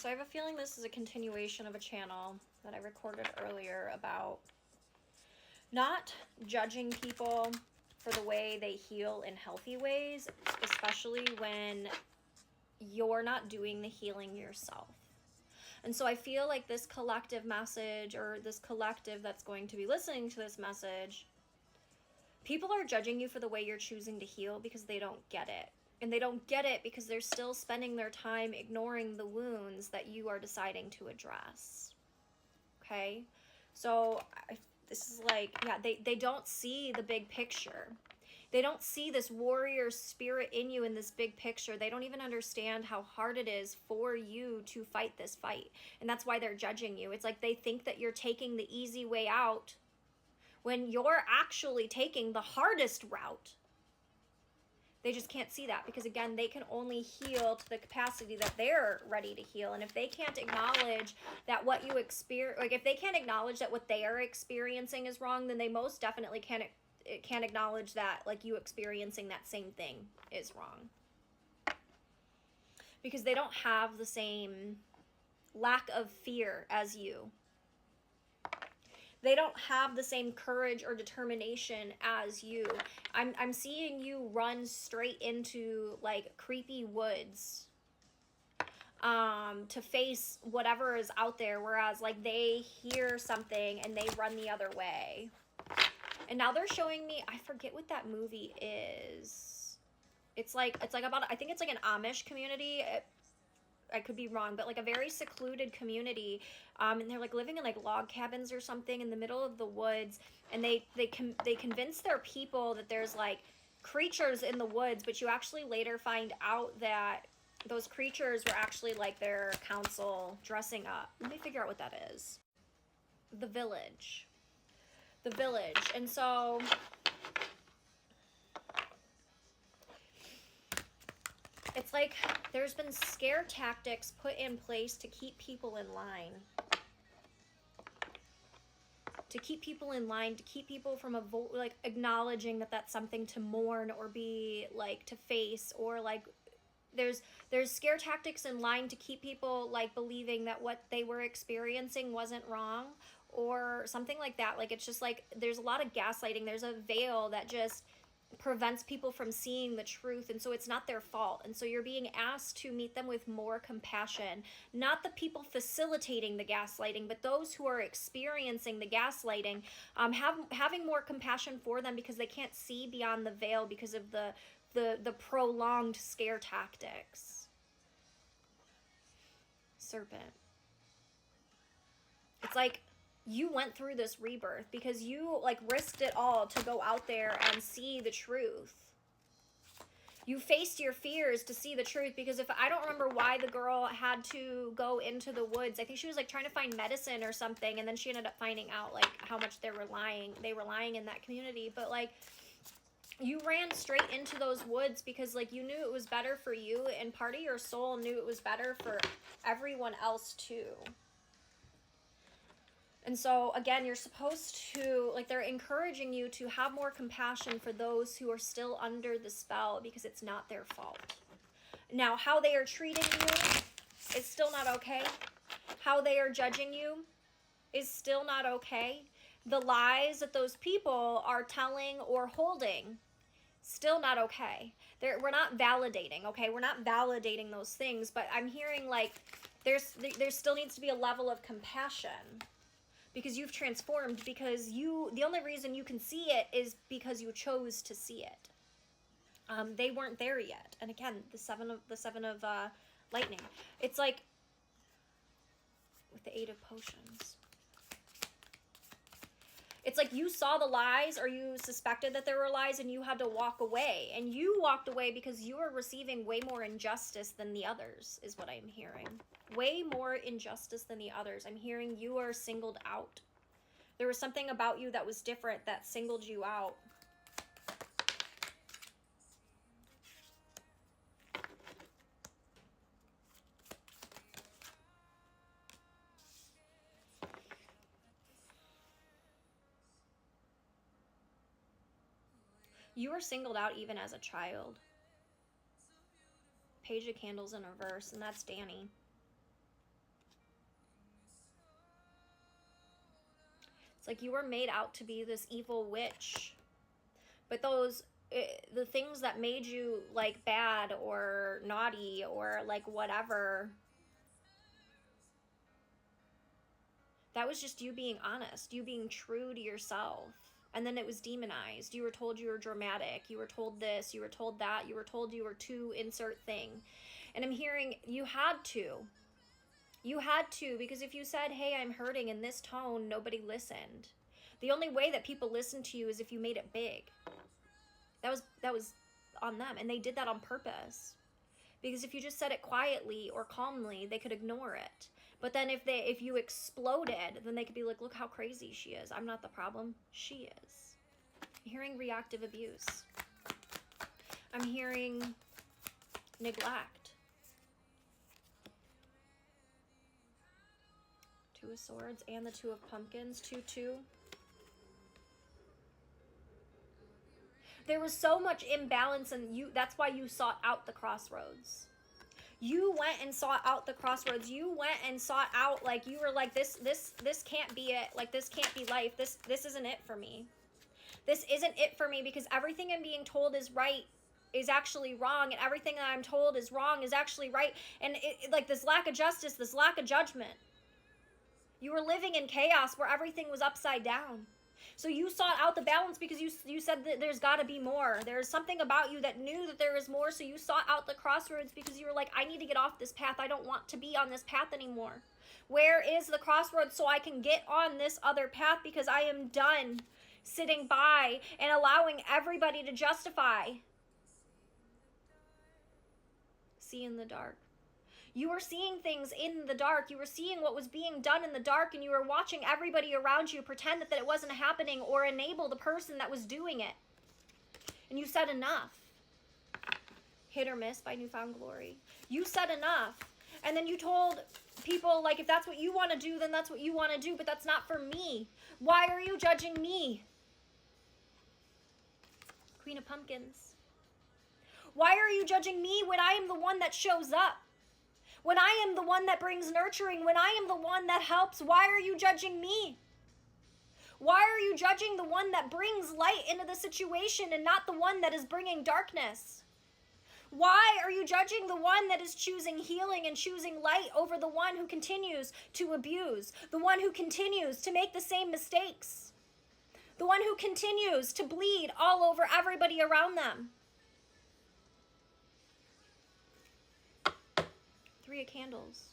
So I have a feeling this is a continuation of a channel that I recorded earlier about not judging people for the way they heal in healthy ways, especially when you're not doing the healing yourself. And so I feel like this collective message, or this collective that's going to be listening to this message, people are judging you for the way you're choosing to heal because they don't get it. And they don't get it because they're still spending their time ignoring the wounds that you are deciding to address. Okay? So this is like, yeah, they don't see the big picture. They don't see this warrior spirit in you in this big picture. They don't even understand how hard it is for you to fight this fight. And that's why they're judging you. It's like they think that you're taking the easy way out when you're actually taking the hardest route. They just can't see that because, again, they can only heal to the capacity that they're ready to heal. And if they can't acknowledge that what you experience, like if they can't acknowledge that what they are experiencing is wrong, then they most definitely can't acknowledge that like you experiencing that same thing is wrong. Because they don't have the same lack of fear as you. They don't have the same courage or determination as you. I'm seeing you run straight into like creepy woods to face whatever is out there, whereas like they hear something and they run the other way. And now they're showing me, I forget what that movie is. It's like about, I think it's like an Amish community. I could be wrong, but like a very secluded community, and they're like living in like log cabins or something in the middle of the woods, and they convince their people that there's like creatures in the woods, but you actually later find out that those creatures were actually like their council dressing up. Let me figure out what that is. The Village. And so it's like there's been scare tactics put in place to keep people in line. To keep people in line, to keep people from like acknowledging that that's something to mourn or be like to face, or like there's scare tactics in line to keep people like believing that what they were experiencing wasn't wrong or something like that. Like it's just like there's a lot of gaslighting. There's a veil that just prevents people from seeing the truth, and so it's not their fault. And so you're being asked to meet them with more compassion, not the people facilitating the gaslighting, but those who are experiencing the gaslighting, having more compassion for them because they can't see beyond the veil because of the prolonged scare tactics. Serpent. It's like you went through this rebirth because you like risked it all to go out there and see the truth. You faced your fears to see the truth, because if I don't remember why the girl had to go into the woods. I think she was like trying to find medicine or something, and then she ended up finding out like how much they were lying in that community. But like you ran straight into those woods because like you knew it was better for you, and part of your soul knew it was better for everyone else too. And so, again, you're supposed to, like, they're encouraging you to have more compassion for those who are still under the spell because it's not their fault. Now, how they are treating you is still not okay. How they are judging you is still not okay. The lies that those people are telling or holding, still not okay. We're not validating, okay? We're not validating those things, but I'm hearing, like, there still needs to be a level of compassion. Because you've transformed, because the only reason you can see it is because you chose to see it. They weren't there yet. And again, the seven of lightning. It's like with the 8 of potions. It's like you saw the lies, or you suspected that there were lies, and you had to walk away. And you walked away because you are receiving way more injustice than the others, is what I'm hearing. Way more injustice than the others. I'm hearing you are singled out. There was something about you that was different that singled you out. You were singled out even as a child. Page of Candles in reverse, and that's Danny. It's like you were made out to be this evil witch. But the things that made you like bad or naughty or like whatever, that was just you being honest, you being true to yourself. And then it was demonized. You were told you were dramatic. You were told this, you were told that, you were told you were to insert thing. And I'm hearing you had to. You had to, because if you said, hey, I'm hurting in this tone, nobody listened. The only way that people listened to you is if you made it big. That was on them, and they did that on purpose. Because if you just said it quietly or calmly, they could ignore it. But then if you exploded, then they could be like, look how crazy she is. I'm not the problem. She is. I'm hearing reactive abuse. I'm hearing neglect. Two of Swords and the Two of Pumpkins. 2-2. There was so much imbalance, and that's why you sought out the crossroads. You went and sought out the crossroads. You went and sought out, like, you were like, this can't be it. Like, this can't be life. This isn't it for me. This isn't it for me, because everything I'm being told is right is actually wrong, and everything that I'm told is wrong is actually right. And like this lack of justice, this lack of judgment. You were living in chaos where everything was upside down. So you sought out the balance because you said that there's got to be more. There's something about you that knew that there was more, so you sought out the crossroads because you were like, I need to get off this path. I don't want to be on this path anymore. Where is the crossroads so I can get on this other path, because I am done sitting by and allowing everybody to justify. See in the dark. You were seeing things in the dark. You were seeing what was being done in the dark, and you were watching everybody around you pretend that it wasn't happening or enable the person that was doing it. And you said enough. Hit or Miss by New Found Glory. You said enough. And then you told people, like, if that's what you want to do, then that's what you want to do, but that's not for me. Why are you judging me? Queen of Pumpkins. Why are you judging me when I am the one that shows up? When I am the one that brings nurturing, when I am the one that helps, why are you judging me? Why are you judging the one that brings light into the situation and not the one that is bringing darkness? Why are you judging the one that is choosing healing and choosing light over the one who continues to abuse, the one who continues to make the same mistakes, the one who continues to bleed all over everybody around them? Three of Candles.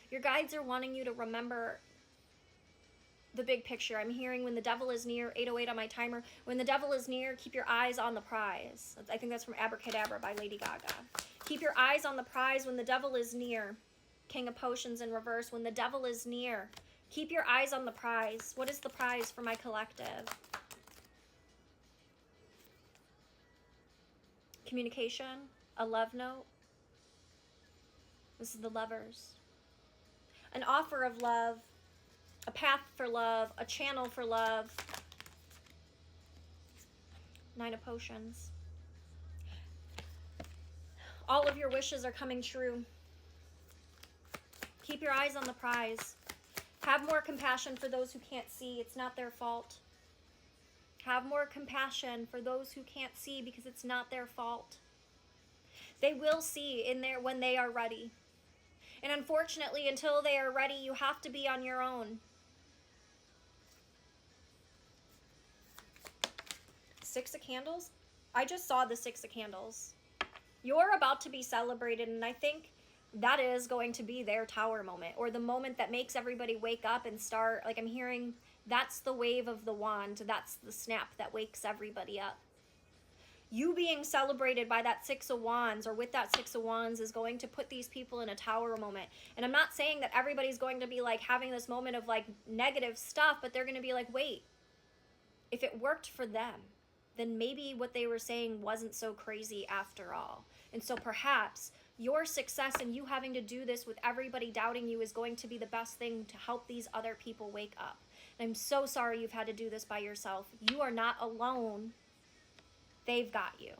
Your guides are wanting you to remember the big picture. I'm hearing when the devil is near, 808 on my timer, when the devil is near, keep your eyes on the prize. I think that's from Abracadabra by Lady Gaga. Keep your eyes on the prize when the devil is near. King of Potions in reverse. When the devil is near, keep your eyes on the prize. What is the prize for my collective? Communication, a love note. This is the Lovers. An offer of love, a path for love, a channel for love. 9 of Potions. All of your wishes are coming true. Keep your eyes on the prize. Have more compassion for those who can't see. It's not their fault. Have more compassion for those who can't see, because it's not their fault. They will see in there when they are ready. And unfortunately, until they are ready, you have to be on your own. 6 of Candles? I just saw the 6 of Candles. You're about to be celebrated, and I think that is going to be their tower moment, or the moment that makes everybody wake up and start, like I'm hearing, that's the wave of the wand. That's the snap that wakes everybody up. You being celebrated by that 6 of Wands, or with that 6 of Wands, is going to put these people in a tower moment. And I'm not saying that everybody's going to be like having this moment of like negative stuff, but they're going to be like, wait, if it worked for them, then maybe what they were saying wasn't so crazy after all. And so perhaps your success and you having to do this with everybody doubting you is going to be the best thing to help these other people wake up. And I'm so sorry you've had to do this by yourself. You are not alone. They've got you.